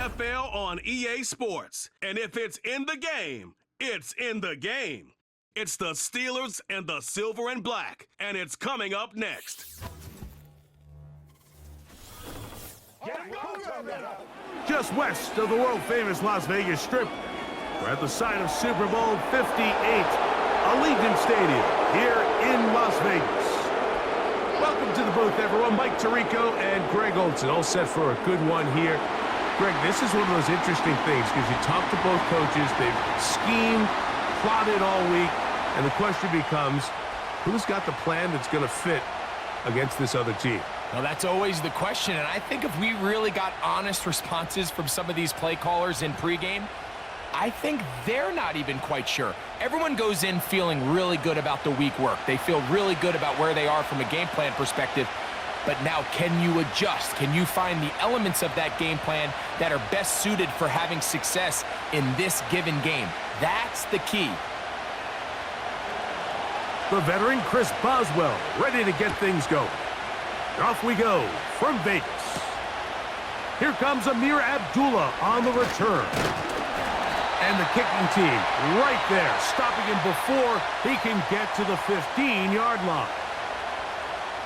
NFL on EA Sports. And if it's in the game, it's in the game. It's the Steelers and the Silver and Black, and it's coming up next. Just west of the world-famous Las Vegas Strip, we're at the site of Super Bowl 58, Allegiant Stadium, here in Las Vegas. Welcome to the booth, everyone. Mike Tirico and Greg Olson, all set for a good one here. Greg, this is one of those interesting things because you talk to both coaches, they've schemed, plotted all week, and the question becomes, who's got the plan that's going to fit against this other team? Well, that's always the question, and I think if we really got honest responses from some of these play callers in pregame, I think they're not even quite sure. Everyone goes in feeling really good about the week work. They feel really good about where they are from a game plan perspective. But now, can you adjust? Can you find the elements of that game plan that are best suited for having success in this given game? That's the key. The veteran Chris Boswell ready to get things going. Off we go from Vegas. Here comes Amir Abdullah on the return. And the kicking team right there, stopping him before he can get to the 15-yard line.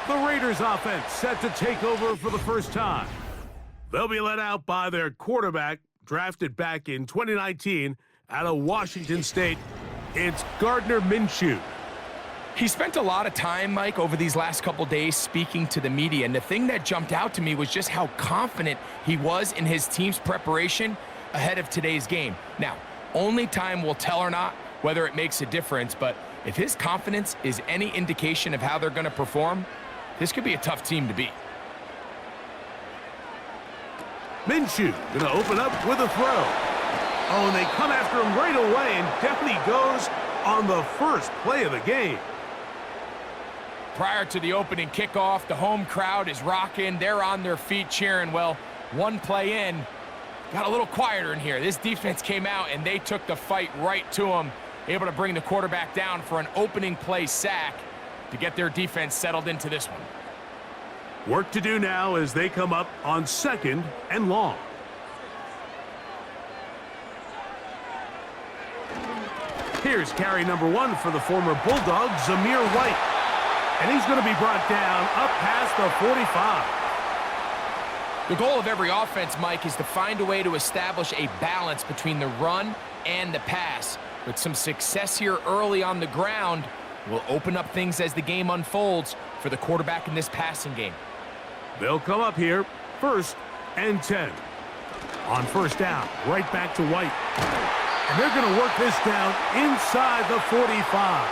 The Raiders offense set to take over for the first time. They'll be led out by their quarterback, drafted back in 2019 out of Washington State. It's Gardner Minshew. He spent a lot of time, Mike, over these last couple days speaking to the media, and the thing that jumped out to me was just how confident he was in his team's preparation ahead of today's game. Now, only time will tell or not whether it makes a difference, but if his confidence is any indication of how they're going to perform, this could be a tough team to beat. Minshew going to open up with a throw. Oh, and they come after him right away, and down he goes on the first play of the game. Prior to the opening kickoff, the home crowd is rocking. They're on their feet cheering. Well, one play in, got a little quieter in here. This defense came out, and they took the fight right to him, able to bring the quarterback down for an opening play sack to get their defense settled into this one. Work to do now as they come up on 2nd and long. Here's carry number 1 for the former Bulldog, Zamir White. And he's going to be brought down up past the 45. The goal of every offense, Mike, is to find a way to establish a balance between the run and the pass. With some success here early on the ground, will open up things as the game unfolds for the quarterback in this passing game. They'll come up here, 1st and 10. On first down, right back to White. And they're going to work this down inside the 45.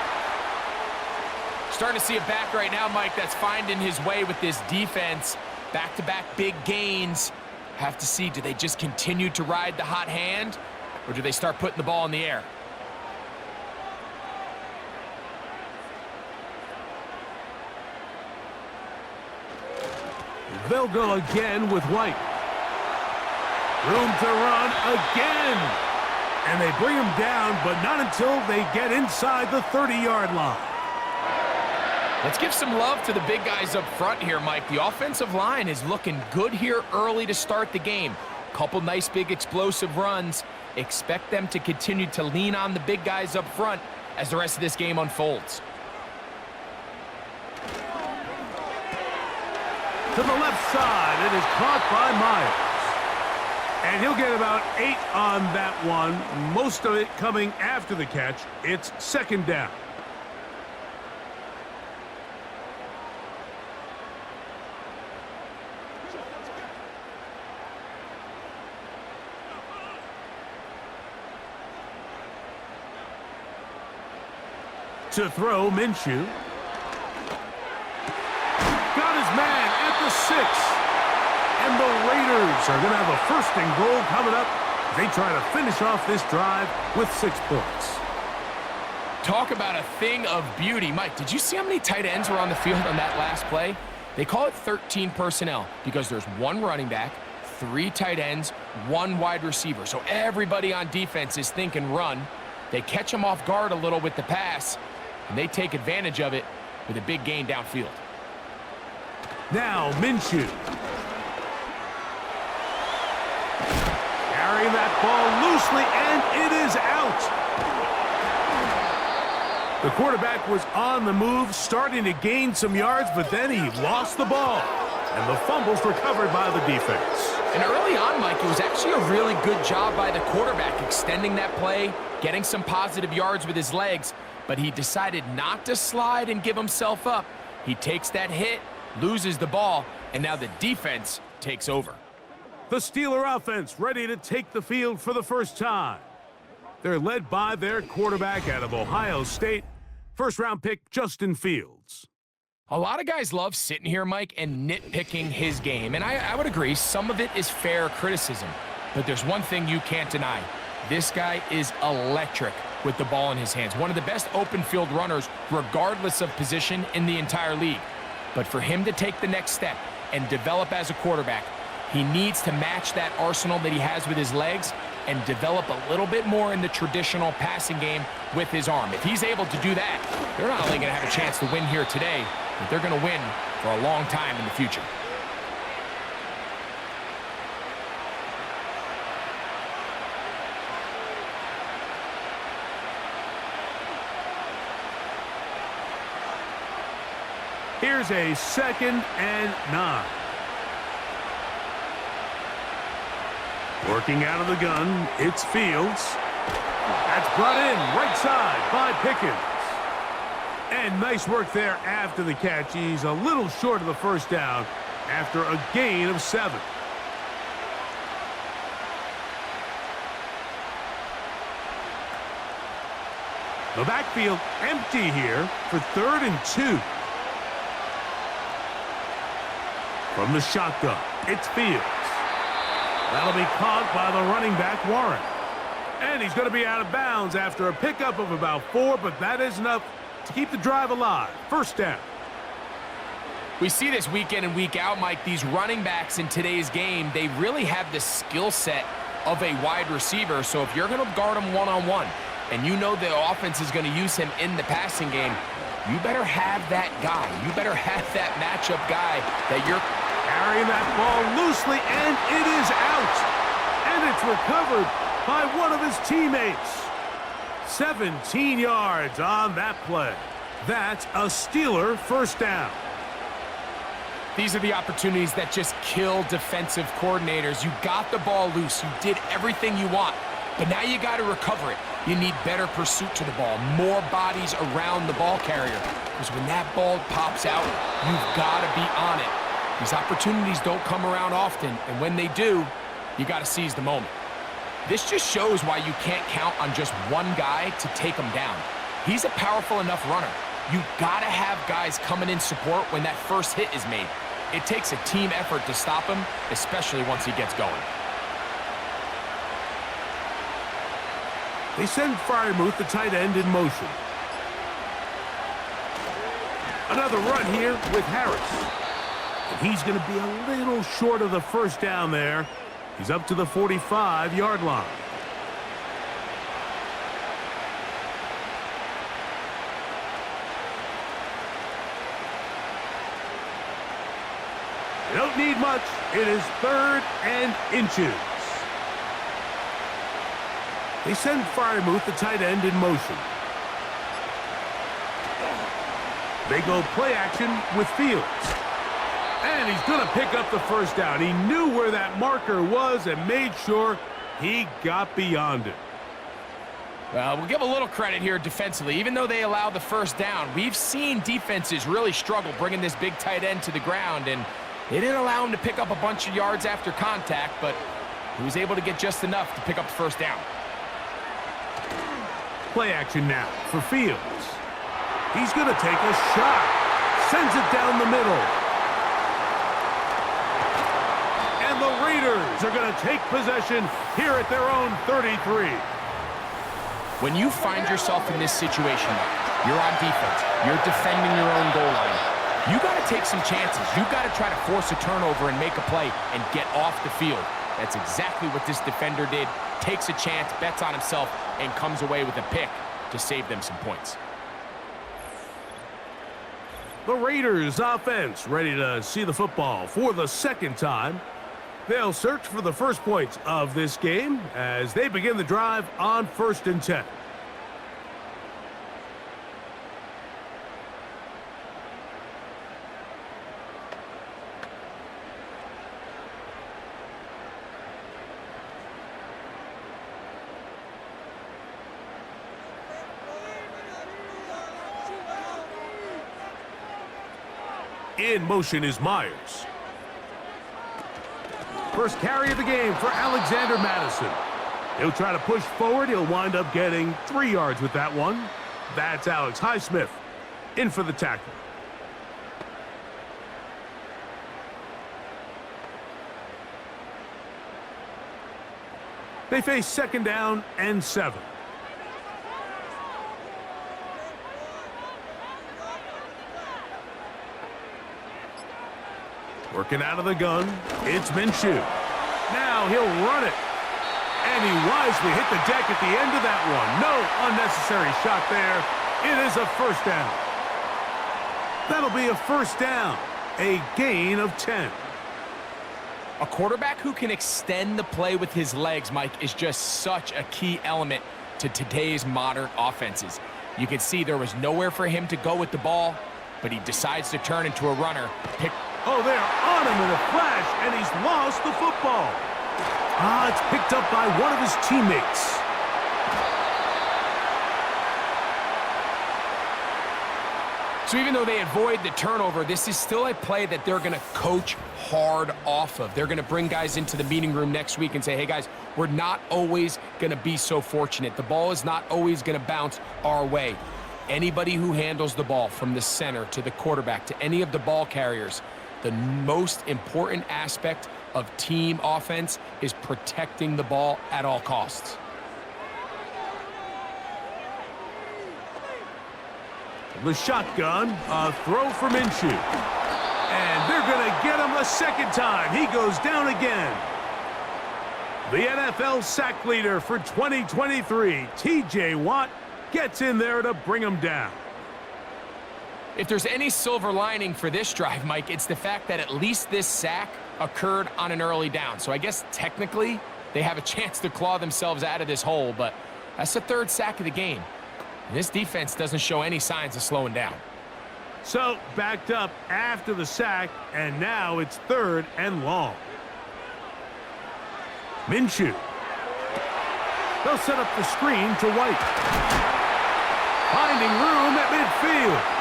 Starting to see a back right now, Mike, that's finding his way with this defense. Back-to-back big gains. Have to see, do they just continue to ride the hot hand, or do they start putting the ball in the air? They'll go again with White. Room to run again. And they bring him down, but not until they get inside the 30-yard line. Let's give some love to the big guys up front here, Mike. The offensive line is looking good here early to start the game. Couple nice big explosive runs. Expect them to continue to lean on the big guys up front as the rest of this game unfolds. To the left side, it is caught by Myers. And he'll get about 8 on that one, most of it coming after the catch. It's 2nd down. To throw, Minshew. Got his man at the 6. And the Raiders are going to have a 1st and goal coming up. They try to finish off this drive with 6 points. Talk about a thing of beauty. Mike, did you see how many tight ends were on the field on that last play? They call it 13 personnel because there's 1 running back, 3 tight ends, 1 wide receiver. So everybody on defense is thinking run. They catch them off guard a little with the pass, and they take advantage of it with a big gain downfield. Now Minshew. carrying that ball loosely, and it is out. The quarterback was on the move, starting to gain some yards, but then he lost the ball. And the fumble's recovered by the defense. And early on, Mike, it was actually a really good job by the quarterback, extending that play, getting some positive yards with his legs, but he decided not to slide and give himself up. He takes that hit, loses the ball, and now the defense takes over. The Steeler offense ready to take the field for the first time. They're led by their quarterback out of Ohio State, first-round pick Justin Fields. A lot of guys love sitting here, Mike, and nitpicking his game, and I would agree some of it is fair criticism, but there's one thing you can't deny. This guy is electric with the ball in his hands, one of the best open field runners regardless of position in the entire league. But for him to take the next step and develop as a quarterback, he needs to match that arsenal that he has with his legs and develop a little bit more in the traditional passing game with his arm. If he's able to do that, they're not only going to have a chance to win here today, but they're going to win for a long time in the future. Here's a 2nd and 9. Working out of the gun, it's Fields. That's brought in right side by Pickens. And nice work there after the catch. He's a little short of the first down after a gain of 7. The backfield empty here for 3rd and 2. From the shotgun, it's Fields. That'll be caught by the running back, Warren. And he's going to be out of bounds after a pickup of about 4, but that is enough to keep the drive alive. First down. We see this week in and week out, Mike, these running backs in today's game, they really have the skill set of a wide receiver. So if you're going to guard him one-on-one and you know the offense is going to use him in the passing game, you better have that guy. You better have that matchup guy that you're carrying that ball loosely, and it is out. And it's recovered by one of his teammates. 17 yards on that play. That's a Steeler first down. These are the opportunities that just kill defensive coordinators. You got the ball loose. You did everything you want. But now you got to recover it. You need better pursuit to the ball, more bodies around the ball carrier. Because when that ball pops out, you've got to be on it. These opportunities don't come around often, and when they do, you got to seize the moment. This just shows why you can't count on just one guy to take him down. He's a powerful enough runner. You got to have guys coming in support when that first hit is made. It takes a team effort to stop him, especially once he gets going. They send Freiermuth, the tight end, in motion. Another run here with Harris. And he's going to be a little short of the first down there. He's up to the 45-yard line. They don't need much. It is 3rd and inches. They send Freiermuth, the tight end, in motion. They go play action with Fields. And he's going to pick up the first down. He knew where that marker was and made sure he got beyond it. Well, we'll give a little credit here defensively. Even though they allowed the first down, we've seen defenses really struggle bringing this big tight end to the ground, and they didn't allow him to pick up a bunch of yards after contact, but he was able to get just enough to pick up the first down. Play action now for Fields. He's going to take a shot. Sends it down the middle. And the Raiders are going to take possession here at their own 33. When you find yourself in this situation, you're on defense, you're defending your own goal line, you got to take some chances. You got to try to force a turnover and make a play and get off the field. That's exactly what this defender did. Takes a chance, bets on himself, and comes away with a pick to save them some points. The Raiders offense ready to see the football for the second time. They'll search for the first points of this game as they begin the drive on 1st and 10. In motion is Myers. First carry of the game for Alexander Madison. He'll try to push forward. He'll wind up getting 3 yards with that one. That's Alex Highsmith in for the tackle. They face 2nd down and 7. Working out of the gun, it's Minshew. Now he'll run it. And he wisely hit the deck at the end of that one. No unnecessary shot there. It is a 1st down. That'll be a 1st down. A gain of 10. A quarterback who can extend the play with his legs, Mike, is just such a key element to today's modern offenses. You can see there was nowhere for him to go with the ball, but he decides to turn into a runner. Oh, they're on him in a flash, and he's lost the football. It's picked up by one of his teammates. So even though they avoid the turnover, this is still a play that they're going to coach hard off of. They're going to bring guys into the meeting room next week and say, hey, guys, we're not always going to be so fortunate. The ball is not always going to bounce our way. Anybody who handles the ball from the center to the quarterback to any of the ball carriers, the most important aspect of team offense is protecting the ball at all costs. The shotgun, a throw for Minshew. And they're going to get him a 2nd time. He goes down again. The NFL sack leader for 2023, T.J. Watt, gets in there to bring him down. If there's any silver lining for this drive, Mike, it's the fact that at least this sack occurred on an early down. So I guess technically they have a chance to claw themselves out of this hole, but that's the 3rd sack of the game. And this defense doesn't show any signs of slowing down. So backed up after the sack, and now it's 3rd and long. Minshew. They'll set up the screen to White. Finding room at midfield.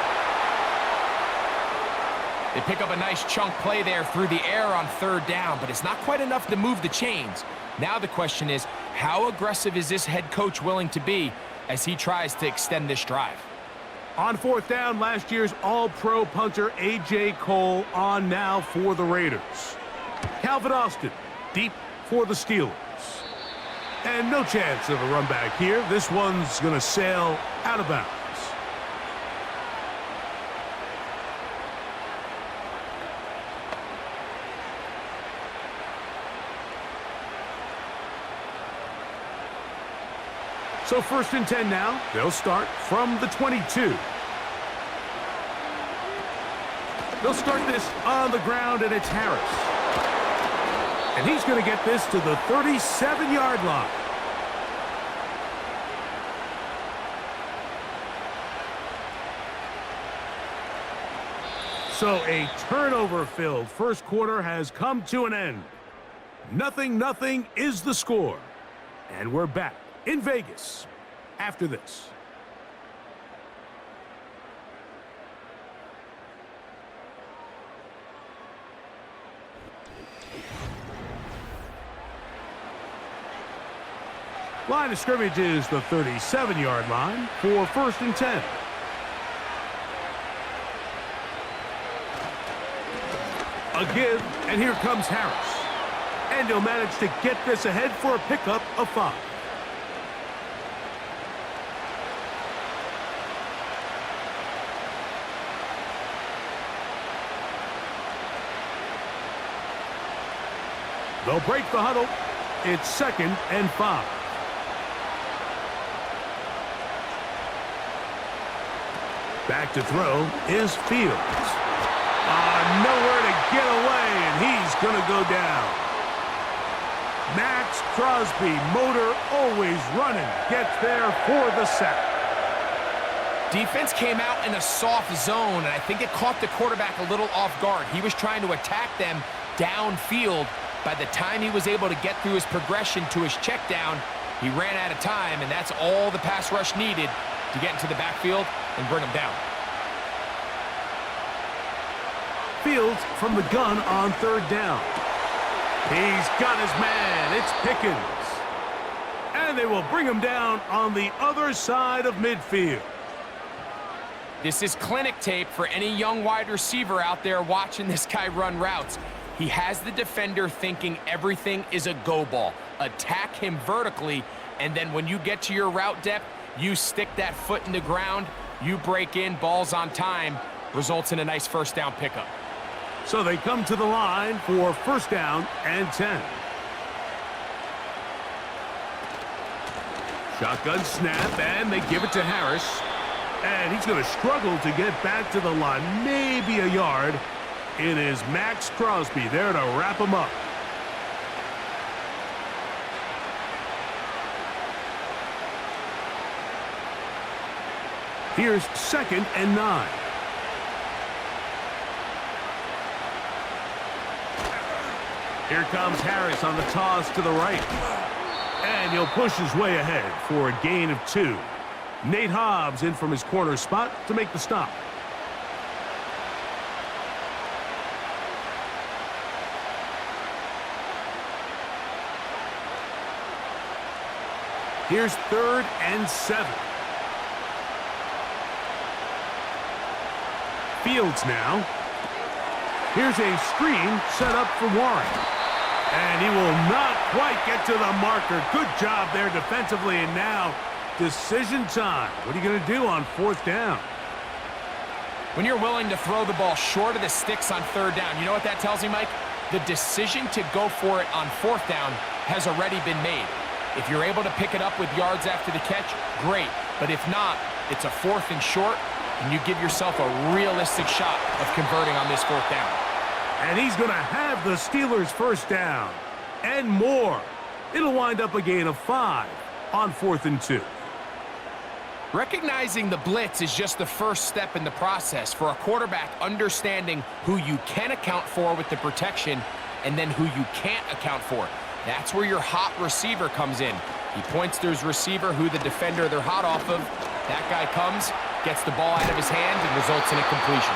They pick up a nice chunk play there through the air on 3rd down, but it's not quite enough to move the chains. Now the question is, how aggressive is this head coach willing to be as he tries to extend this drive? On 4th down, last year's All-Pro punter A.J. Cole on now for the Raiders. Calvin Austin deep for the Steelers. And no chance of a run back here. This one's going to sail out of bounds. So 1st and 10 now. They'll start from the 22. They'll start this on the ground, and it's Harris. And he's going to get this to the 37-yard line. So a turnover-filled 1st quarter has come to an end. 0-0 is the score. And we're back in Vegas after this. Line of scrimmage is the 37-yard line for 1st and 10. A give, and here comes Harris. And he'll manage to get this ahead for a pickup of 5. They'll break the huddle. It's 2nd and 5. Back to throw is Fields. Nowhere to get away, and he's going to go down. Max Crosby, motor always running, gets there for the sack. Defense came out in a soft zone, and I think it caught the quarterback a little off guard. He was trying to attack them downfield. By the time he was able to get through his progression to his check down, he ran out of time, and that's all the pass rush needed to get into the backfield and bring him down. Fields from the gun on third down. He's got his man. It's Pickens. And they will bring him down on the other side of midfield. This is clinic tape for any young wide receiver out there watching this guy run routes. He has the defender thinking everything is a go ball. Attack him vertically, and then when you get to your route depth, you stick that foot in the ground, you break in, balls on time, results in a nice first down pickup. So they come to the line for first down and 10. Shotgun snap, and they give it to Harris. And he's going to struggle to get back to the line, maybe a yard. It is Max Crosby there to wrap him up. Here's 2nd and 9. Here comes Harris on the toss to the right. And he'll push his way ahead for a gain of 2. Nate Hobbs in from his corner spot to make the stop. Here's 3rd and 7. Fields now. Here's a screen set up for Warren. And he will not quite get to the marker. Good job there defensively, and now decision time. What are you going to do on 4th down? When you're willing to throw the ball short of the sticks on 3rd down, you know what that tells me, Mike? The decision to go for it on 4th down has already been made. If you're able to pick it up with yards after the catch, great. But if not, it's a 4th and short, and you give yourself a realistic shot of converting on this 4th down. And he's going to have the Steelers' first down and more. It'll wind up a gain of 5 on 4th and 2. Recognizing the blitz is just the first step in the process for a quarterback understanding who you can account for with the protection and then who you can't account for. That's where your hot receiver comes in. He points to his receiver, who the defender they're hot off of. That guy comes, gets the ball out of his hand, and results in a completion.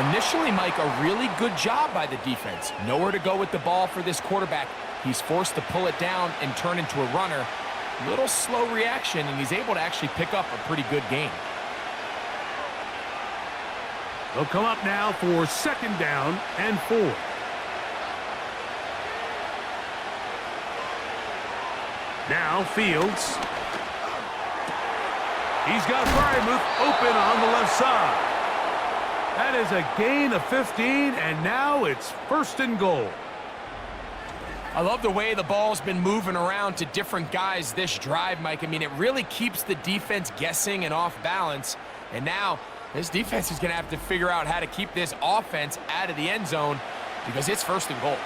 Initially, Mike, a really good job by the defense. Nowhere to go with the ball for this quarterback. He's forced to pull it down and turn into a runner. Little slow reaction, and he's able to actually pick up a pretty good gain. They'll come up now for 2nd down and 4. Now Fields. He's got Fryermuth open on the left side. That is a gain of 15, and now it's 1st and goal. I love the way the ball's been moving around to different guys this drive, Mike. I mean, it really keeps the defense guessing and off balance. And now this defense is going to have to figure out how to keep this offense out of the end zone because it's 1st and goal.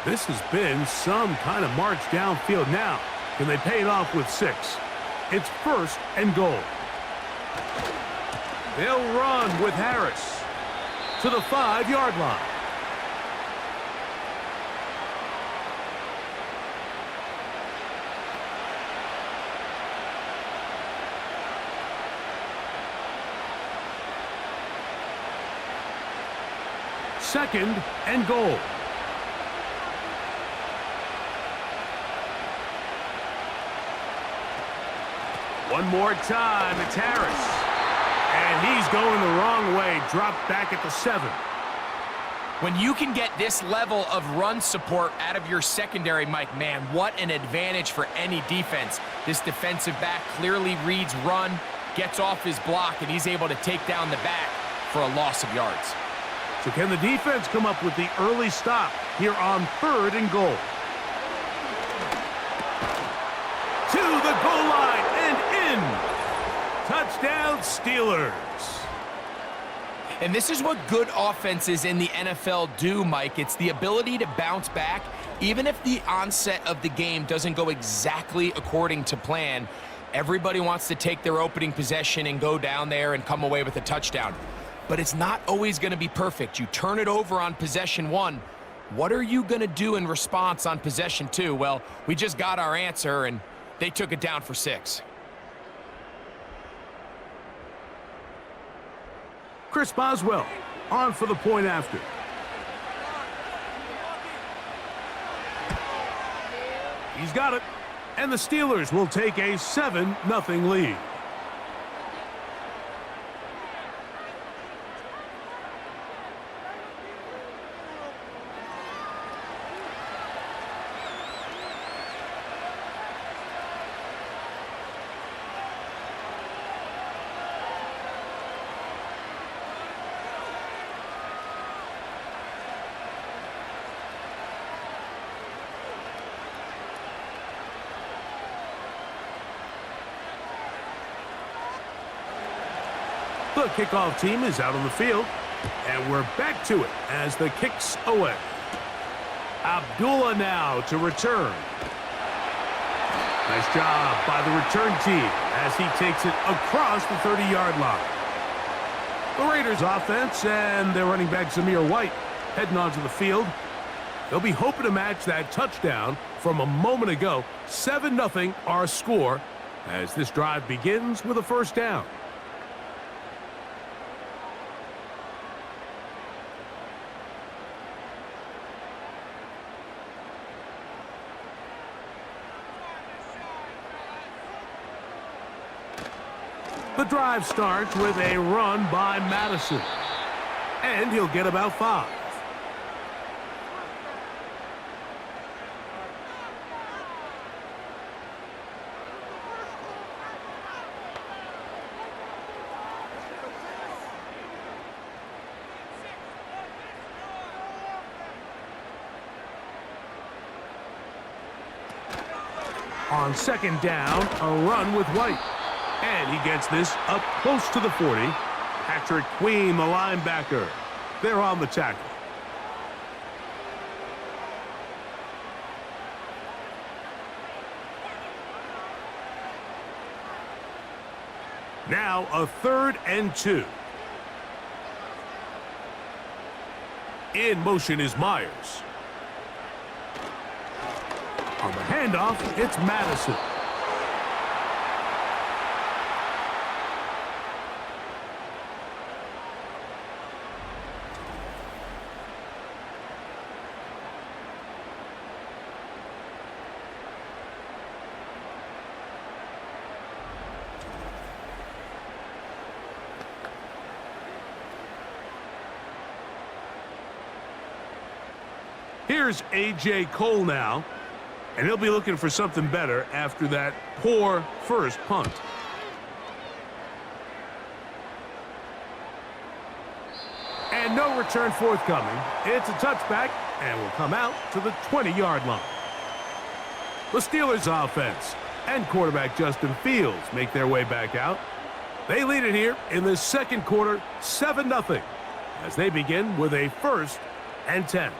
This has been some kind of march downfield. Now, can they pay it off with 6? It's 1st and goal. They'll run with Harris to the 5-yard line. Second and goal. One more time, it's Harris. And he's going the wrong way, dropped back at the 7. When you can get this level of run support out of your secondary, Mike, man, what an advantage for any defense. This defensive back clearly reads run, gets off his block, and he's able to take down the back for a loss of yards. So can the defense come up with the early stop here on 3rd and goal? To the goal line and in. Touchdown, Steelers. And this is what good offenses in the NFL do, Mike. It's the ability to bounce back, even if the onset of the game doesn't go exactly according to plan. Everybody wants to take their opening possession and go down there and come away with a touchdown. But it's not always going to be perfect. You turn it over on possession 1. What are you going to do in response on possession 2? Well, we just got our answer, and they took it down for 6. Chris Boswell on for the point after. He's got it. And the Steelers will take a 7-0 lead. The kickoff team is out on the field, and we're back to it as the kick's away. Abdullah now to return. Nice job by the return team as he takes it across the 30-yard line. The Raiders offense and their running back Zamir White heading onto the field. They'll be hoping to match that touchdown from a moment ago. 7-0 our score as this drive begins with a first down. The drive starts with a run by Madison, and he'll get about 5. On second down, a run with White. And he gets this up close to the 40. Patrick Queen, the linebacker. They're on the tackle. Now a 3rd and 2. In motion is Myers. On the handoff, it's Madison. Here's A.J. Cole now, and he'll be looking for something better after that poor first punt. And no return forthcoming. It's a touchback, and will come out to the 20-yard line. The Steelers offense and quarterback Justin Fields make their way back out. They lead it here in the second quarter, 7-0, as they begin with a 1st and 10.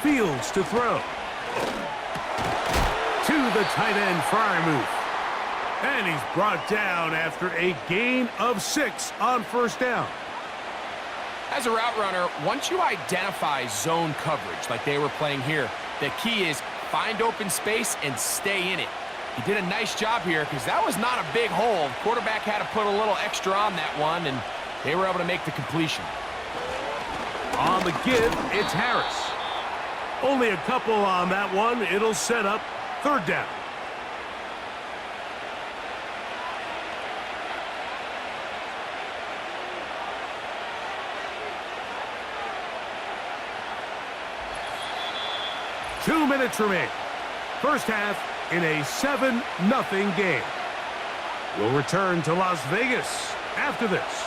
Fields to throw. To the tight end, Freiermuth. And he's brought down after a gain of 6 on first down. As a route runner, once you identify zone coverage like they were playing here, the key is find open space and stay in it. He did a nice job here because that was not a big hole. Quarterback had to put a little extra on that one, and they were able to make the completion. On the give, it's Harris. Only a couple on that one. It'll set up 3rd down. Two minutes remain. First half in a 7-0 game. We'll return to Las Vegas after this.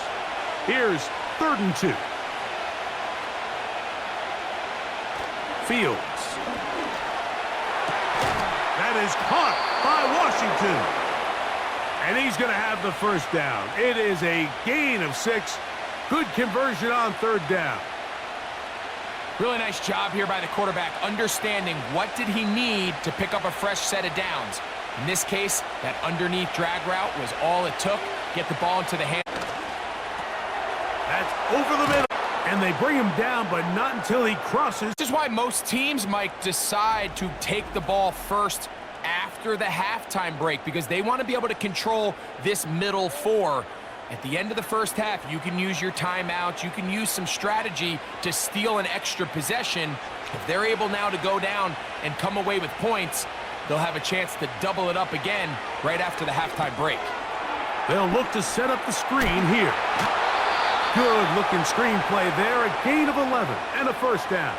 Here's 3rd and 2. Fields is caught by Washington. And he's going to have the first down. It is a gain of 6. Good conversion on third down. Really nice job here by the quarterback, understanding what did he need to pick up a fresh set of downs. In this case, that underneath drag route was all it took. Get the ball into the hand. That's over the middle. And they bring him down, but not until he crosses. This is why most teams might decide to take the ball first after the halftime break, because they want to be able to control this middle 4. At the end of the first half, you can use your timeouts, you can use some strategy to steal an extra possession. If they're able now to go down and come away with points, they'll have a chance to double it up again right after the halftime break. They'll look to set up the screen here. Good-looking screenplay there, a gain of 11 and a first down.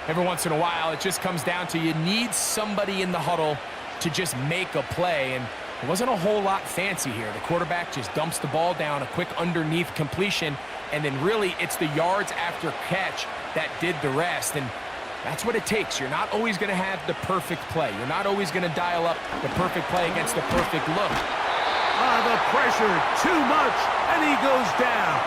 Every once in a while, it just comes down to you need somebody in the huddle to just make a play, and it wasn't a whole lot fancy here. The quarterback just dumps the ball down, a quick underneath completion, and then really it's the yards after catch that did the rest, and that's what it takes. You're not always going to have the perfect play. You're not always going to dial up the perfect play against the perfect look. The pressure, too much, and he goes down.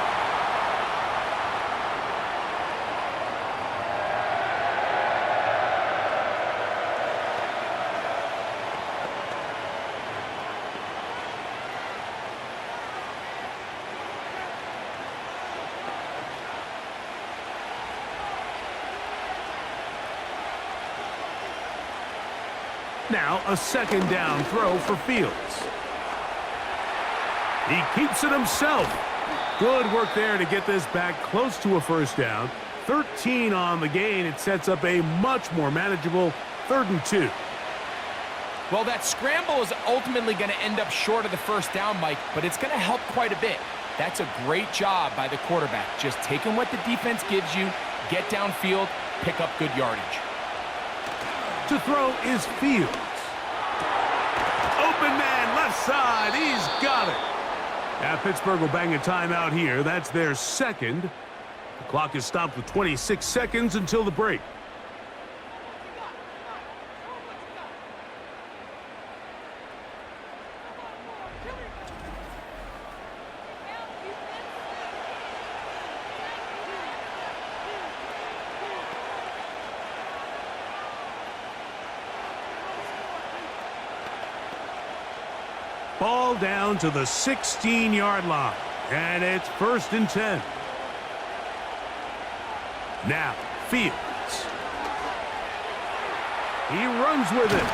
Now a second down throw for Fields. He keeps it himself. Good work there to get this back close to a first down. 13 on the gain. It sets up a much more manageable 3rd and 2. Well, that scramble is ultimately going to end up short of the first down, Mike, but it's going to help quite a bit. That's a great job by the quarterback. Just taking what the defense gives you, get downfield, pick up good yardage. To throw is Fields. Open man, left side. He's got it. Now Pittsburgh will bang a timeout here. That's their second. The clock is stopped with 26 seconds until the break. Ball down to the 16-yard line, and it's 1st and 10. Now, Fields. He runs with it.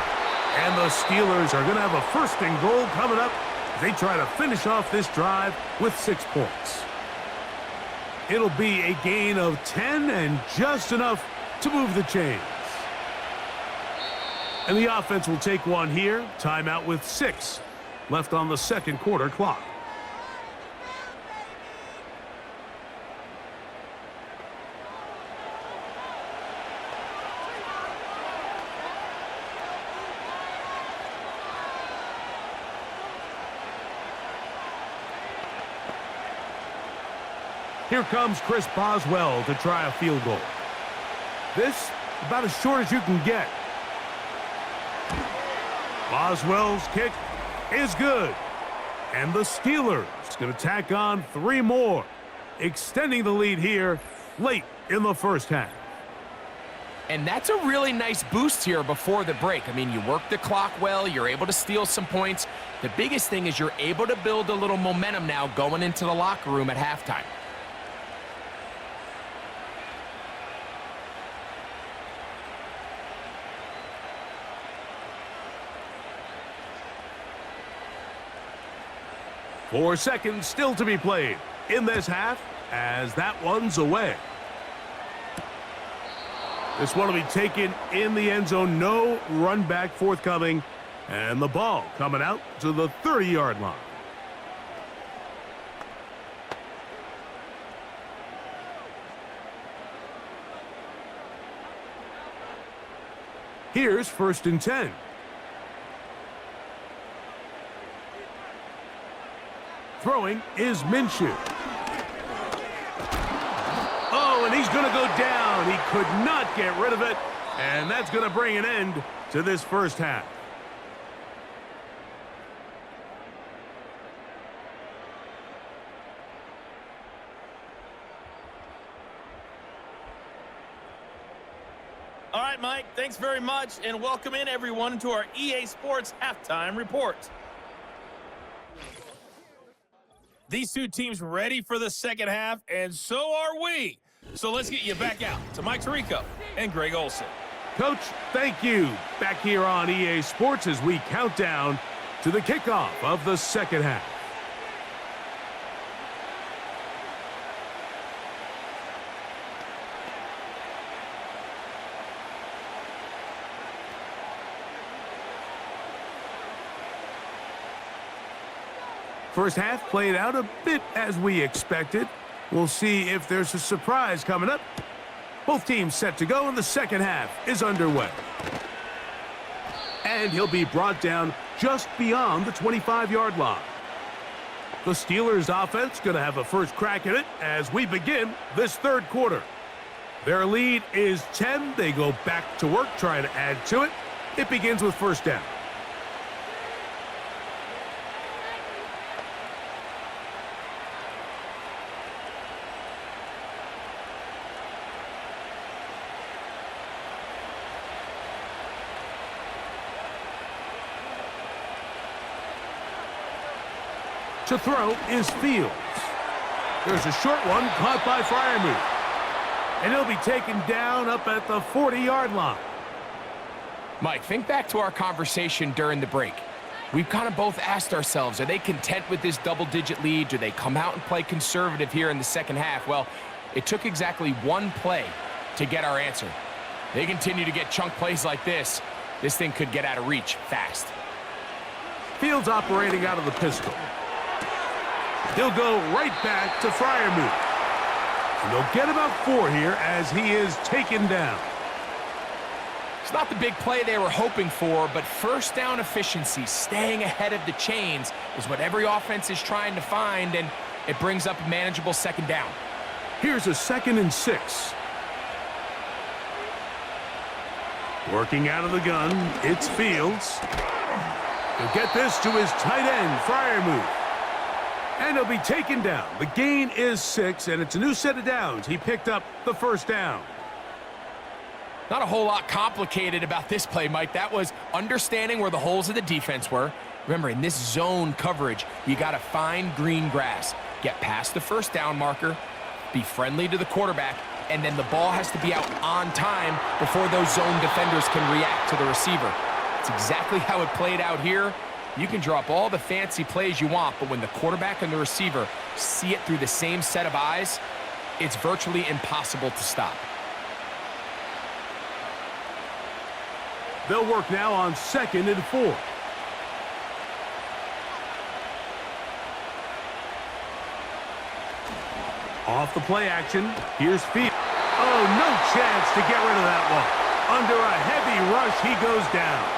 And the Steelers are going to have a 1st and goal coming up as they try to finish off this drive with 6 points. It'll be a gain of 10 and just enough to move the chains. And the offense will take one here. Timeout with 6 left on the second quarter clock. Here comes Chris Boswell to try a field goal. This about as short as you can get. Boswell's kick is good. And the Steelers going to tack on 3 more, extending the lead here late in the first half. And that's a really nice boost here before the break. I mean, you work the clock well, you're able to steal some points. The biggest thing is you're able to build a little momentum now going into the locker room at halftime. Four seconds still to be played in this half as that one's away. This one will be taken in the end zone. No run back forthcoming. And the ball coming out to the 30-yard line. Here's 1st and 10. Throwing is Minshew. Oh, and he's going to go down. He could not get rid of it. And that's going to bring an end to this first half. All right, Mike, thanks very much, and welcome in everyone to our EA Sports Halftime Report. These two teams ready for the second half, and so are we. So let's get you back out to Mike Tirico and Greg Olson. Coach, thank you. Back here on EA Sports as we count down to the kickoff of the second half. First half played out a bit as we expected. We'll see if there's a surprise coming up. Both teams set to go, and the second half is underway. And he'll be brought down just beyond the 25-yard line. The Steelers' offense going to have a first crack at it as we begin this third quarter. Their lead is 10. They go back to work trying to add to it. It begins with first down. To throw is Fields. There's a short one caught by Freiermuth. And he'll be taken down up at the 40-yard line. Mike, think back to our conversation during the break. We've kind of both asked ourselves, are they content with this double-digit lead? Do they come out and play conservative here in the second half? Well, it took exactly one play to get our answer. They continue to get chunk plays like this. This thing could get out of reach fast. Fields operating out of the pistol. He'll go right back to Freiermuth. And they'll get about 4 here as he is taken down. It's not the big play they were hoping for, but first down efficiency, staying ahead of the chains, is what every offense is trying to find, and it brings up a manageable second down. Here's a 2nd and 6. Working out of the gun, it's Fields. He'll get this to his tight end, Freiermuth. And he'll be taken down. The gain is 6, and it's a new set of downs. He picked up the first down. Not a whole lot complicated about this play, Mike. That was understanding where the holes of the defense were. Remember, in this zone coverage, you got to find green grass. Get past the first down marker, be friendly to the quarterback, and then the ball has to be out on time before those zone defenders can react to the receiver. It's exactly how it played out here. You can drop all the fancy plays you want, but when the quarterback and the receiver see it through the same set of eyes, it's virtually impossible to stop. They'll work now on 2nd and 4. Off the play action, here's Fields. Oh, no chance to get rid of that one. Under a heavy rush, he goes down.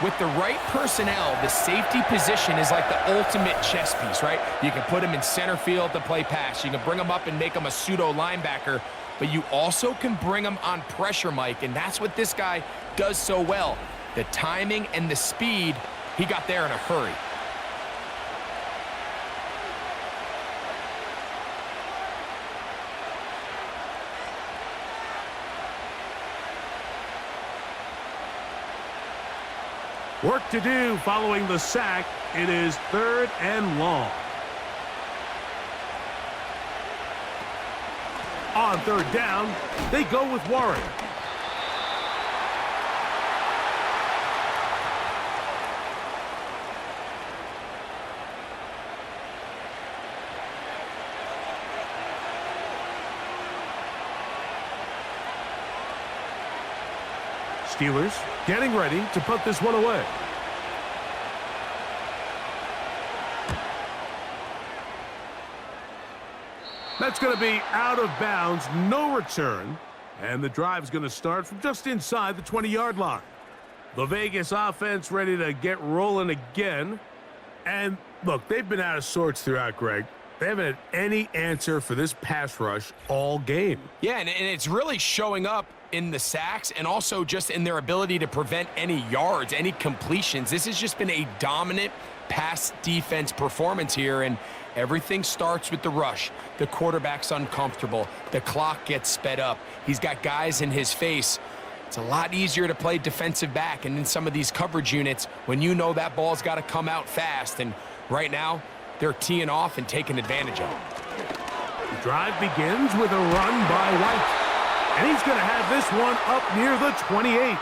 With the right personnel, the safety position is like the ultimate chess piece, right? You can put him in center field to play pass. You can bring him up and make him a pseudo linebacker, but you also can bring him on pressure, Mike, and that's what this guy does so well. The timing and the speed, he got there in a hurry. Work to do following the sack. It is 3rd and long. On 3rd down, they go with Warren. Steelers getting ready to put this one away. That's going to be out of bounds, no return. And the drive's going to start from just inside the 20-yard line. The Vegas offense ready to get rolling again. And look, they've been out of sorts throughout, Greg. They haven't had any answer for this pass rush all game. Yeah, and it's really showing up in the sacks and also just in their ability to prevent any yards, any completions. This has just been a dominant pass defense performance here, and everything starts with the rush. The quarterback's uncomfortable. The clock gets sped up. He's got guys in his face. It's a lot easier to play defensive back and in some of these coverage units when you know that ball's got to come out fast, and right now they're teeing off and taking advantage of it. The drive begins with a run by White. And he's going to have this one up near the 28.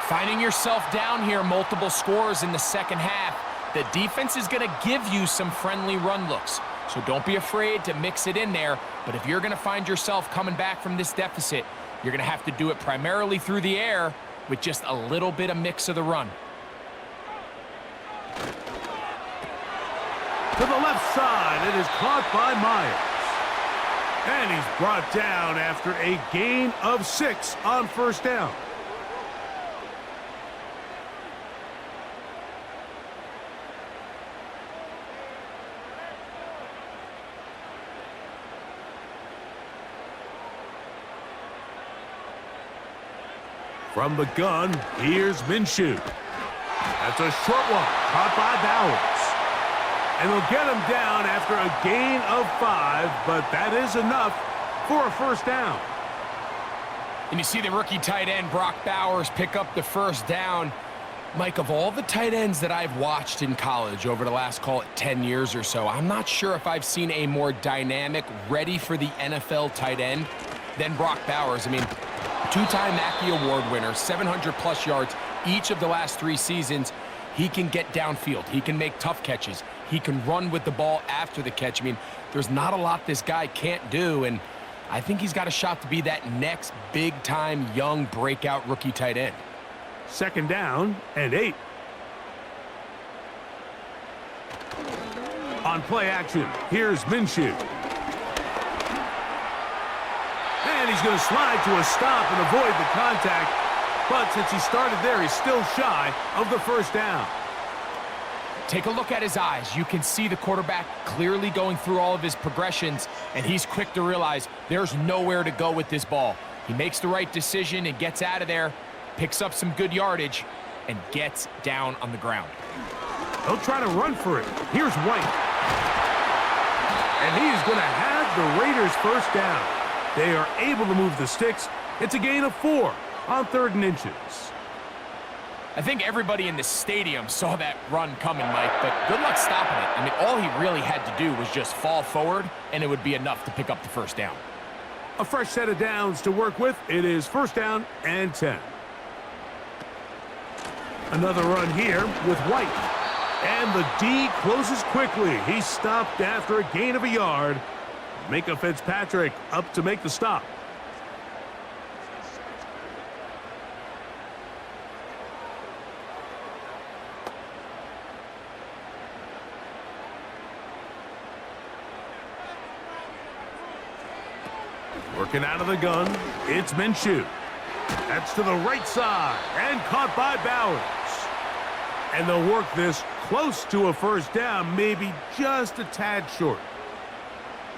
Finding yourself down here, multiple scores in the second half. The defense is going to give you some friendly run looks. So don't be afraid to mix it in there. But if you're going to find yourself coming back from this deficit, you're going to have to do it primarily through the air with just a little bit of mix of the run. To the left side, it is caught by Myers. And he's brought down after a gain of 6 on first down. From the gun, here's Minshew. That's a short one, caught by Bowers. And they'll get him down after a gain of 5, but that is enough for a first down. And you see the rookie tight end, Brock Bowers, pick up the first down. Mike, of all the tight ends that I've watched in college over the last, call it 10 years or so, I'm not sure if I've seen a more dynamic, ready for the NFL tight end than Brock Bowers. I mean, two-time Mackey Award winner, 700-plus yards each of the last 3 seasons. He can get downfield. He can make tough catches. He can run with the ball after the catch. I mean, there's not a lot this guy can't do, and I think he's got a shot to be that next big-time young breakout rookie tight end. Second down and 8. On play action, here's Minshew. And he's going to slide to a stop and avoid the contact. But since he started there, he's still shy of the first down. Take a look at his eyes. You can see the quarterback clearly going through all of his progressions, and he's quick to realize there's nowhere to go with this ball. He makes the right decision and gets out of there, picks up some good yardage, and gets down on the ground. He'll try to run for it. Here's White. And he is going to have the Raiders first down. They are able to move the sticks. It's a gain of 4 on 3rd and inches. I think everybody in the stadium saw that run coming, Mike, but good luck stopping it. I mean, all he really had to do was just fall forward, and it would be enough to pick up the first down. A fresh set of downs to work with. It is first down and 10. Another run here with White. And the D closes quickly. He stopped after a gain of a yard. Micah Fitzpatrick up to make the stop. Working out of the gun, it's Minshew. That's to the right side and caught by Bowers. And they'll work this close to a first down, maybe just a tad short.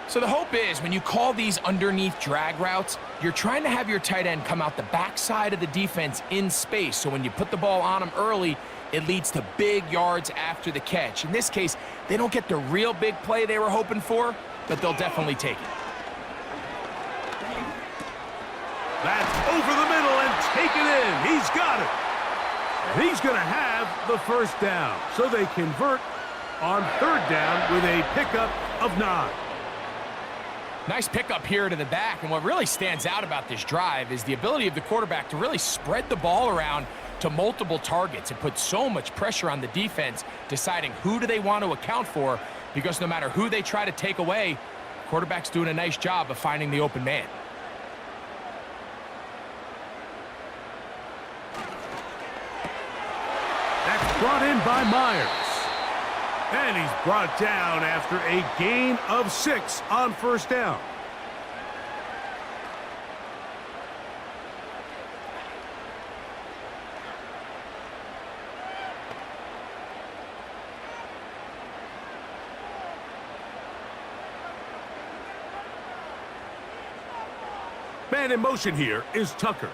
So the hope is when you call these underneath drag routes, you're trying to have your tight end come out the backside of the defense in space. So when you put the ball on him early, it leads to big yards after the catch. In this case, they don't get the real big play they were hoping for, but they'll definitely take it. That's over the middle and taken in. He's got it. And he's going to have the first down. So they convert on 3rd down with a pickup of 9. Nice pickup here to the back, and what really stands out about this drive is the ability of the quarterback to really spread the ball around to multiple targets. It puts so much pressure on the defense deciding who do they want to account for, because no matter who they try to take away, the quarterback's doing a nice job of finding the open man. That's brought in by Myers. And he's brought down after a gain of 6 on first down. Man in motion here is Tucker.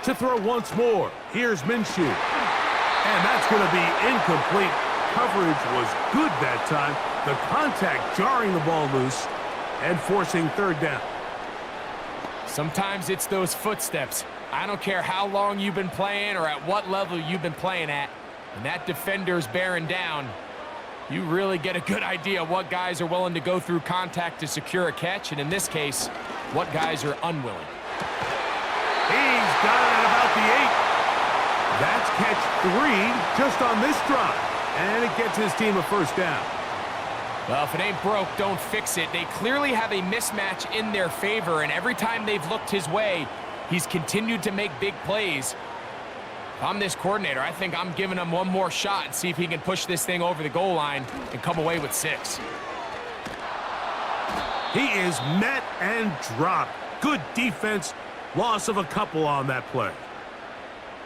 To throw once more, here's Minshew. And that's going to be incomplete. Coverage was good that time. The contact jarring the ball loose and forcing third down. Sometimes it's those footsteps. I don't care how long you've been playing or at what level you've been playing at. When that defender's bearing down, you really get a good idea what guys are willing to go through contact to secure a catch, and in this case, what guys are unwilling. He's got it at about the 8. That's catch 3 just on this drive, and it gets his team a first down. Well, if it ain't broke, don't fix it. They clearly have a mismatch in their favor, and every time they've looked his way, he's continued to make big plays. If I'm this coordinator, I think I'm giving him one more shot and see if he can push this thing over the goal line and come away with 6. He is met and dropped. Good defense. Loss of a couple on that play.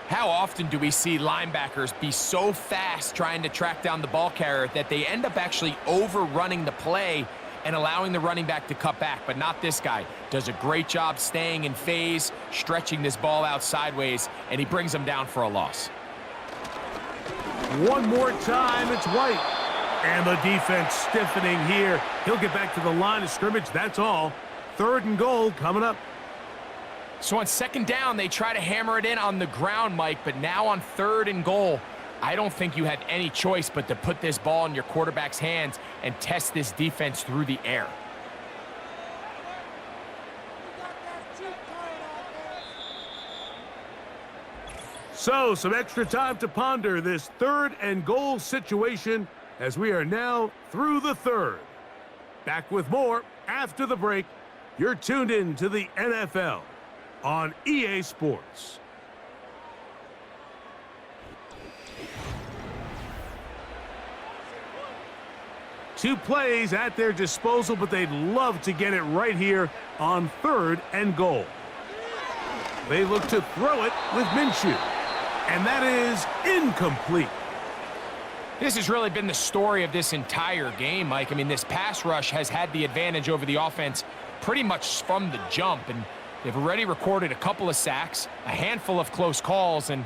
How often do we see linebackers be so fast trying to track down the ball carrier that they end up actually overrunning the play and allowing the running back to cut back? But not this guy. Does a great job staying in phase, stretching this ball out sideways, and he brings them down for a loss. One more time, it's White. And the defense stiffening here. He'll get back to the line of scrimmage, that's all. 3rd and goal coming up. So on 2nd down, they try to hammer it in on the ground, Mike, but now on 3rd and goal, I don't think you had any choice but to put this ball in your quarterback's hands and test this defense through the air. So, some extra time to ponder this 3rd and goal situation as we are now through the 3rd. Back with more after the break. You're tuned in to the NFL on EA Sports. Two plays at their disposal, but they'd love to get it right here on 3rd and goal. They look to throw it with Minshew, and that is incomplete. This has really been the story of this entire game, Mike. I mean, this pass rush has had the advantage over the offense pretty much from the jump, and they've already recorded a couple of sacks, a handful of close calls, and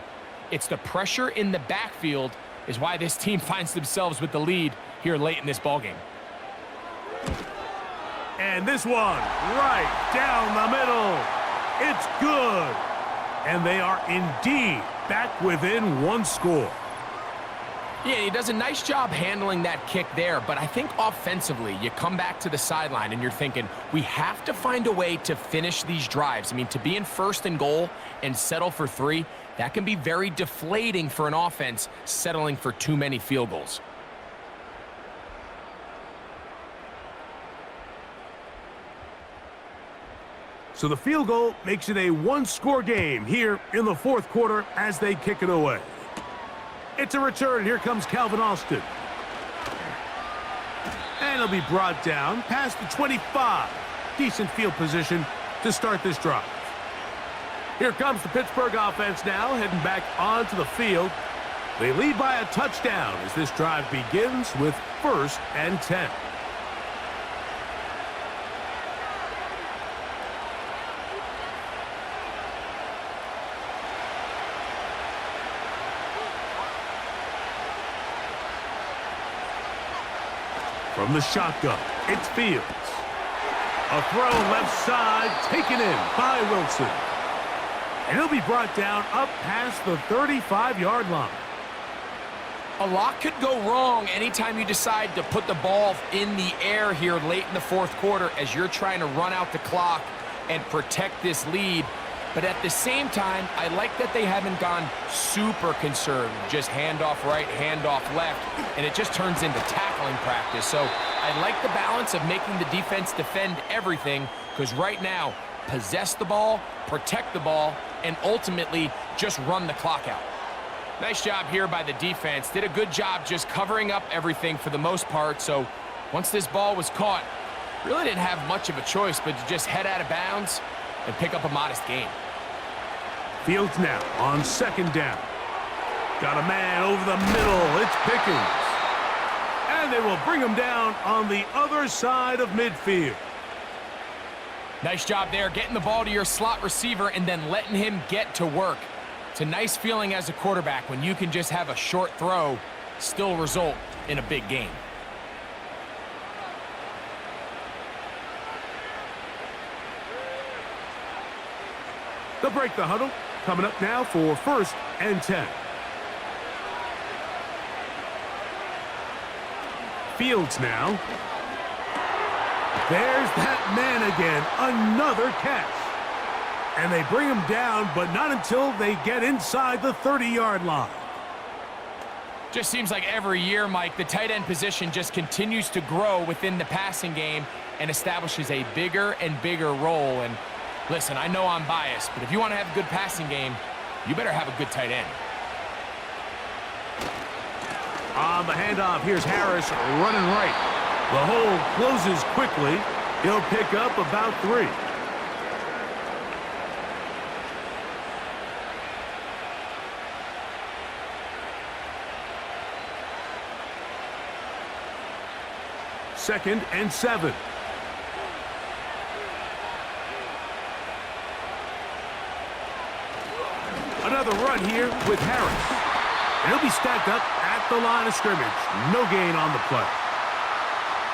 it's the pressure in the backfield is why this team finds themselves with the lead here late in this ballgame. And this one right down the middle. It's good. And they are indeed back within 1 score. Yeah, he does a nice job handling that kick there, but I think offensively, you come back to the sideline and you're thinking, we have to find a way to finish these drives. I mean, to be in 1st and goal and settle for 3, that can be very deflating for an offense settling for too many field goals. So the field goal makes it a 1-score game here in the 4th quarter as they kick it away. It's a return. Here comes Calvin Austin. And he'll be brought down past the 25. Decent field position to start this drive. Here comes the Pittsburgh offense now, heading back onto the field. They lead by a touchdown as this drive begins with 1st and 10. From the shotgun, it's Fields. A throw left side, taken in by Wilson. And he'll be brought down up past the 35-yard line. A lot could go wrong anytime you decide to put the ball in the air here late in the 4th quarter as you're trying to run out the clock and protect this lead. But at the same time, I like that they haven't gone super conservative. Just handoff right, handoff left, and it just turns into tackling practice. So I like the balance of making the defense defend everything, because right now, possess the ball, protect the ball, and ultimately just run the clock out. Nice job here by the defense. Did a good job just covering up everything for the most part. So once this ball was caught, really didn't have much of a choice but to just head out of bounds and pick up a modest gain. Fields now on 2nd down. Got a man over the middle. It's Pickens. And they will bring him down on the other side of midfield. Nice job there, getting the ball to your slot receiver and then letting him get to work. It's a nice feeling as a quarterback when you can just have a short throw, still result in a big game. They'll break the huddle. Coming up now for 1st and 10. Fields now. There's that man again. Another catch. And they bring him down, but not until they get inside the 30-yard line. Just seems like every year, Mike, the tight end position just continues to grow within the passing game and establishes a bigger and bigger role. And listen, I know I'm biased, but if you want to have a good passing game, you better have a good tight end. On the handoff, here's Harris running right. The hole closes quickly. He'll pick up about 3. Second and 7. Another run here with Harris. And he'll be stacked up at the line of scrimmage. No gain on the play.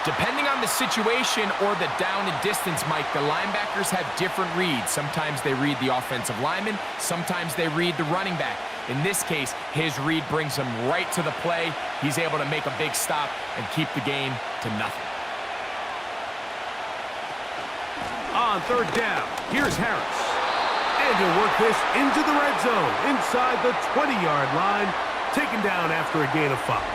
Depending on the situation or the down and distance, Mike, the linebackers have different reads. Sometimes they read the offensive lineman. Sometimes they read the running back. In this case, his read brings him right to the play. He's able to make a big stop and keep the game to nothing. On 3rd down, here's Harris. And he'll work this into the red zone, inside the 20-yard line, taken down after a gain of 5.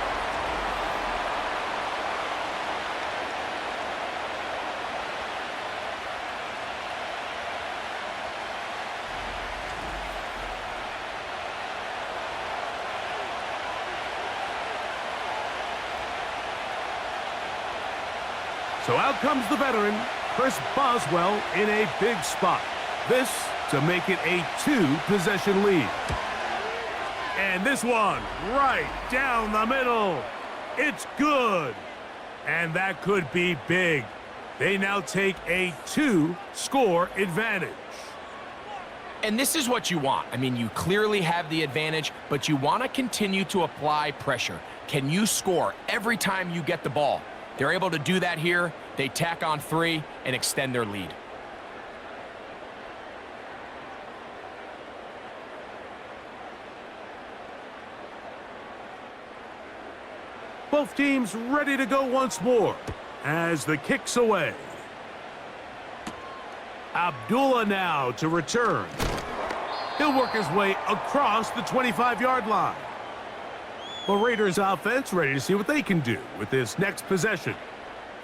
So out comes the veteran, Chris Boswell, in a big spot. This to make it a 2-possession lead. And this one right down the middle. It's good. And that could be big. They now take a 2-score advantage. And this is what you want. I mean, you clearly have the advantage, but you want to continue to apply pressure. Can you score every time you get the ball? They're able to do that here. They tack on 3 and extend their lead. Both teams ready to go once more as the kick's away. Abdullah now to return. He'll work his way across the 25-yard line. The Raiders offense ready to see what they can do with this next possession.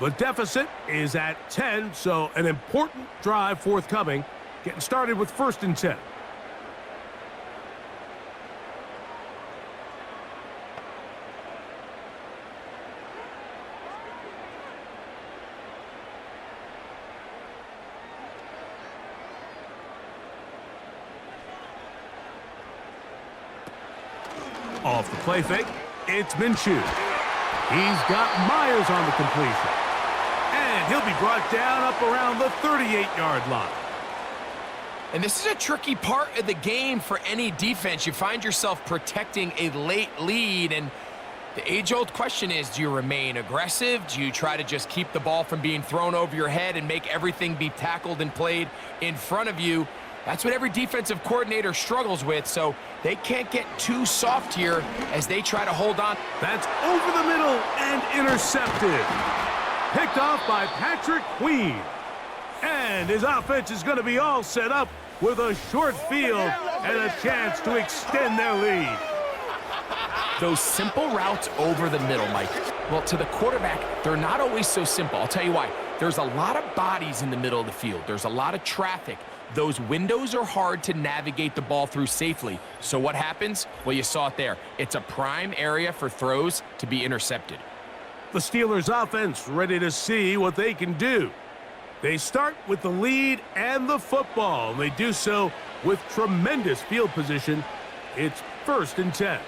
The deficit is at 10, so an important drive forthcoming. Getting started with 1st and 10. Off the play fake, it's Minshew. He's got Myers on the completion. And he'll be brought down up around the 38-yard line. And this is a tricky part of the game for any defense. You find yourself protecting a late lead, and the age-old question is, do you remain aggressive? Do you try to just keep the ball from being thrown over your head and make everything be tackled and played in front of you? That's what every defensive coordinator struggles with, so they can't get too soft here as they try to hold on. That's over the middle and intercepted. Picked off by Patrick Queen. And his offense is going to be all set up with a short field and a chance to extend their lead. Those simple routes over the middle, Mike. Well, to the quarterback, they're not always so simple. I'll tell you why. There's a lot of bodies in the middle of the field. There's a lot of traffic. Those windows are hard to navigate the ball through safely. So what happens? Well, you saw it there. It's a prime area for throws to be intercepted. The Steelers offense ready to see what they can do. They start with the lead and the football. They do so with tremendous field position. It's 1st and 10.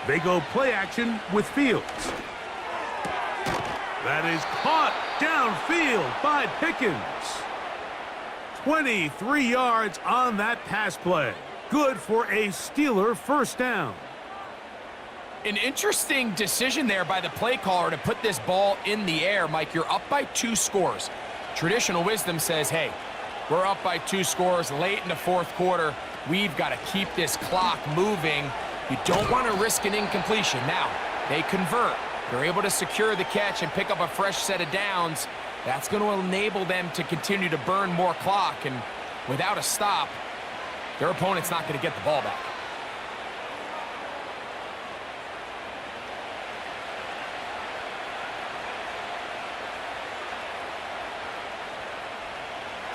They go play action with Fields. That is caught downfield by Pickens. 23 yards on that pass play. Good for a Steeler first down. An interesting decision there by the play caller to put this ball in the air. Mike, you're up by 2 scores. Traditional wisdom says, hey, we're up by 2 scores late in the fourth quarter. We've got to keep this clock moving. You don't want to risk an incompletion. Now, they convert. They're able to secure the catch and pick up a fresh set of downs. That's going to enable them to continue to burn more clock. And without a stop, their opponent's not going to get the ball back.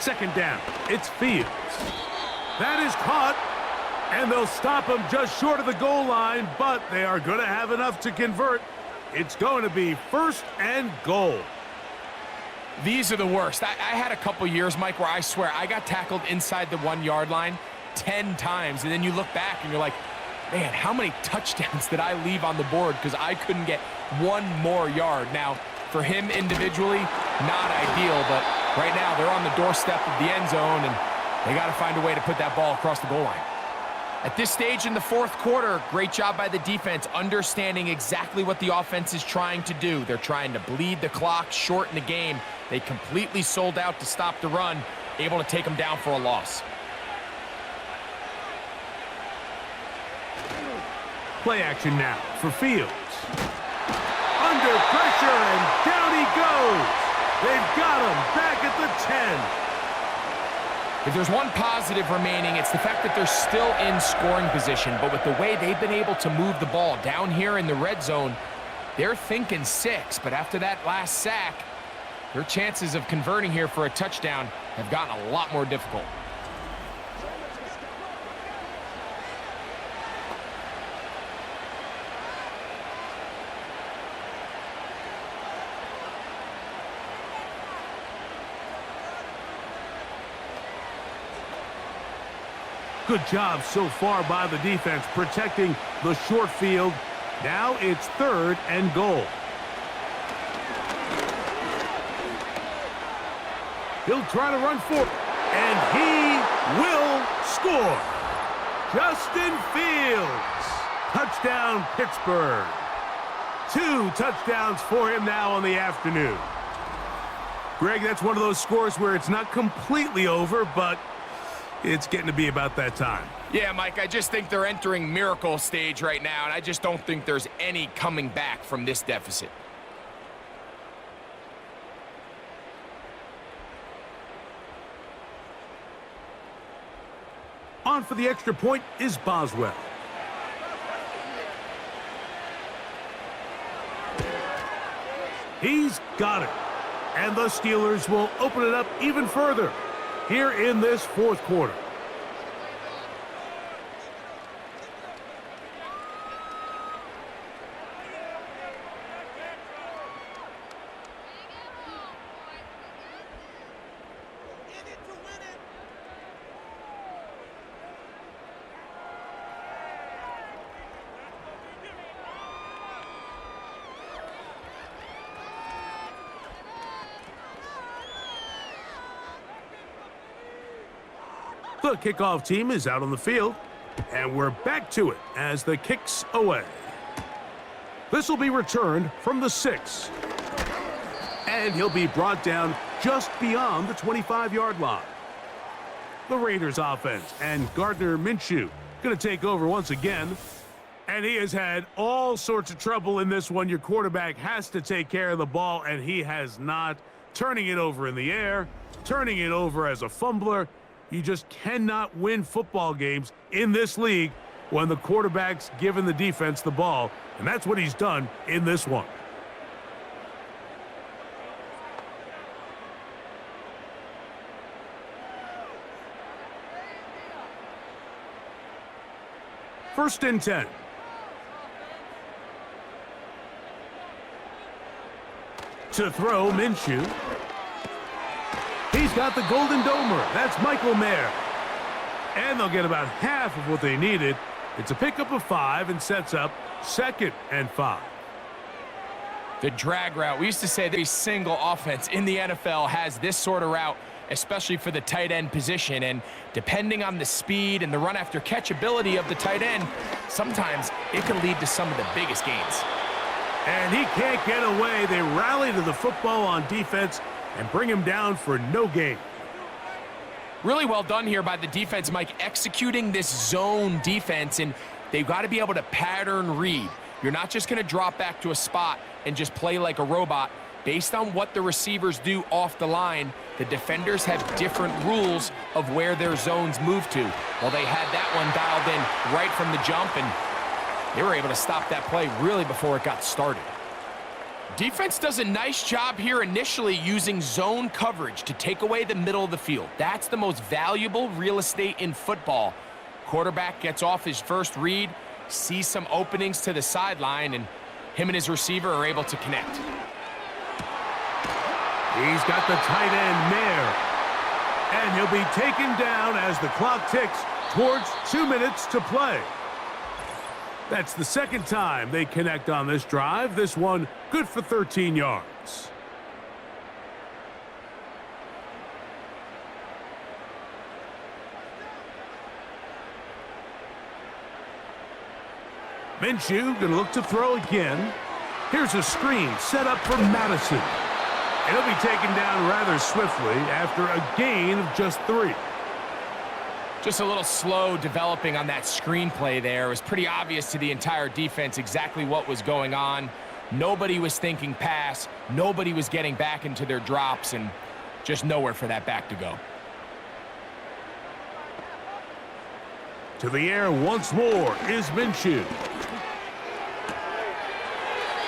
Second down, it's Fields. That is caught, and they'll stop him just short of the goal line, but they are going to have enough to convert. It's going to be first and goal. These are the worst. I had a couple years, Mike, where I swear I got tackled inside the 1-yard line 10 times, and then you look back and you're like, man, how many touchdowns did I leave on the board because I couldn't get 1 more yard? Now, for him individually, not ideal, but right now they're on the doorstep of the end zone, and they got to find a way to put that ball across the goal line. At this stage in the fourth quarter, great job by the defense, understanding exactly what the offense is trying to do. They're trying to bleed the clock, shorten the game. They completely sold out to stop the run, able to take them down for a loss. Play action now for Fields. Under pressure, and down he goes. They've got him back at the 10. If there's one positive remaining, it's the fact that they're still in scoring position. But with the way they've been able to move the ball down here in the red zone, they're thinking 6. But after that last sack, their chances of converting here for a touchdown have gotten a lot more difficult. Good job so far by the defense protecting the short field. Now it's 3rd and goal. He'll try to run for it, and he will score. Justin Fields. Touchdown, Pittsburgh. 2 touchdowns for him now on the afternoon. Greg, that's one of those scores where it's not completely over, but it's getting to be about that time. Yeah, Mike, I just think they're entering miracle stage right now, and I just don't think there's any coming back from this deficit. On for the extra point is Boswell. He's got it. And the Steelers will open it up even further here in this fourth quarter. The kickoff team is out on the field, and we're back to it as the kick's away. This will be returned from the 6. And he'll be brought down just beyond the 25-yard line. The Raiders offense and Gardner Minshew going to take over once again. And he has had all sorts of trouble in this one. Your quarterback has to take care of the ball, and he has not. Turning it over in the air, turning it over as a fumbler. You just cannot win football games in this league when the quarterback's giving the defense the ball, and that's what he's done in this one. First and 10. To throw, Minshew. He's got the Golden Domer. That's Michael Mayer. And they'll get about half of what they needed It's a pickup of 5 and sets up 2nd and 5. The drag route. We used to say every single offense in the NFL has this sort of route, especially for the tight end position. And depending on the speed and the run after catch ability of the tight end, sometimes it can lead to some of the biggest gains. And he can't get away. They rally to the football on defense and bring him down for no gain. Really well done here by the defense, Mike, executing this zone defense, and they've got to be able to pattern read. You're not just going to drop back to a spot and just play like a robot. Based on what the receivers do off the line, the defenders have different rules of where their zones move to. Well, they had that one dialed in right from the jump, and they were able to stop that play really before it got started. Defense does a nice job here initially using zone coverage to take away the middle of the field. That's the most valuable real estate in football. Quarterback gets off his first read, sees some openings to the sideline, and him and his receiver are able to connect. He's got the tight end Mayer. And he'll be taken down as the clock ticks towards 2 minutes to play. That's the second time they connect on this drive. This one good for 13 yards. Minshew gonna look to throw again. Here's a screen set up for Madison. And he'll be taken down rather swiftly after a gain of just 3. Just a little slow developing on that screenplay there. It was pretty obvious to the entire defense exactly what was going on. Nobody was thinking pass. Nobody was getting back into their drops, and just nowhere for that back to go. To the air once more is Minshew.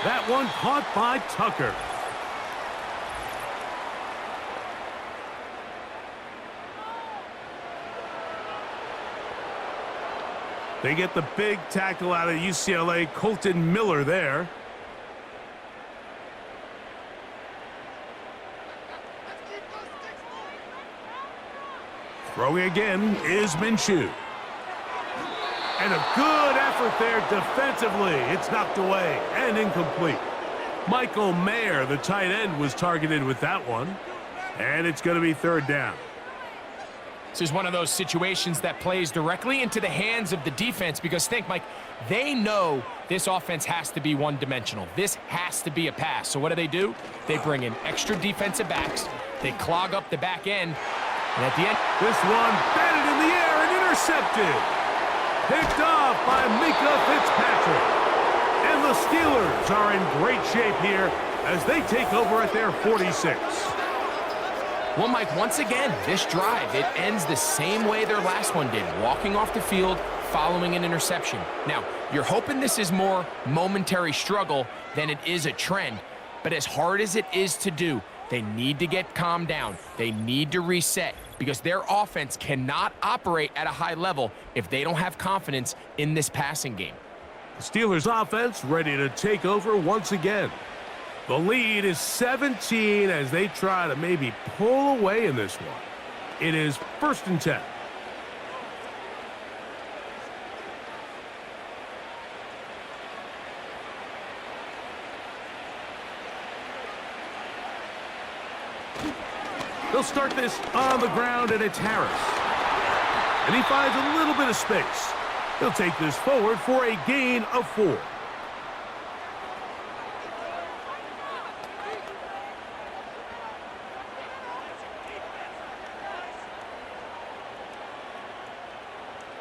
That one caught by Tucker. They get the big tackle out of UCLA, Colton Miller there. Throwing again is Minshew. And a good effort there defensively. It's knocked away and incomplete. Michael Mayer, the tight end, was targeted with that one. And it's going to be 3rd down. This is one of those situations that plays directly into the hands of the defense because think, Mike, they know this offense has to be one-dimensional. This has to be a pass. So what do? They bring in extra defensive backs. They clog up the back end. And at the end, this one batted in the air and intercepted. Picked off by Mika Fitzpatrick. And the Steelers are in great shape here as they take over at their 46. Well, Mike, once again, this drive, it ends the same way their last one did, walking off the field, following an interception. Now, you're hoping this is more momentary struggle than it is a trend, but as hard as it is to do, they need to get calmed down. They need to reset because their offense cannot operate at a high level if they don't have confidence in this passing game. The Steelers offense ready to take over once again. The lead is 17 as they try to maybe pull away in this one. It is 1st and 10. They'll start this on the ground, and it's Harris. And he finds a little bit of space. He'll take this forward for a gain of 4.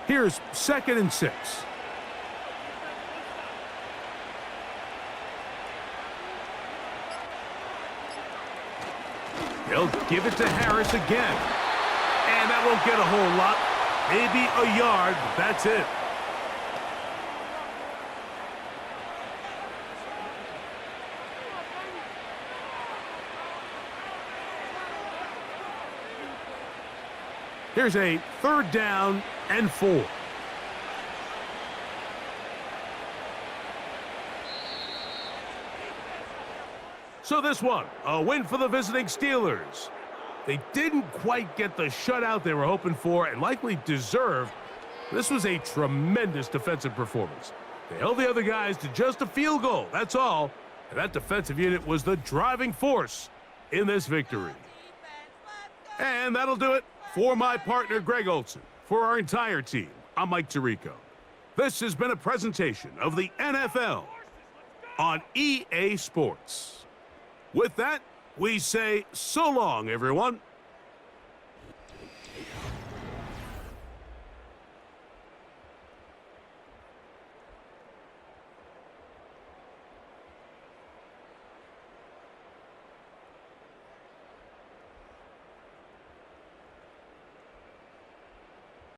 Here's 2nd and 6. He'll give it to Harris again. And that won't get a whole lot. Maybe a yard, but that's it. Here's a 3rd down and 4. So this one, a win for the visiting Steelers. They didn't quite get the shutout they were hoping for and likely deserved, This was a tremendous defensive performance. They held the other guys to just a field goal, that's all. And that defensive unit was the driving force in this victory. And that'll do it for my partner, Greg Olson. For our entire team, I'm Mike Tirico. This has been a presentation of the NFL on EA Sports. With that, we say so long, everyone.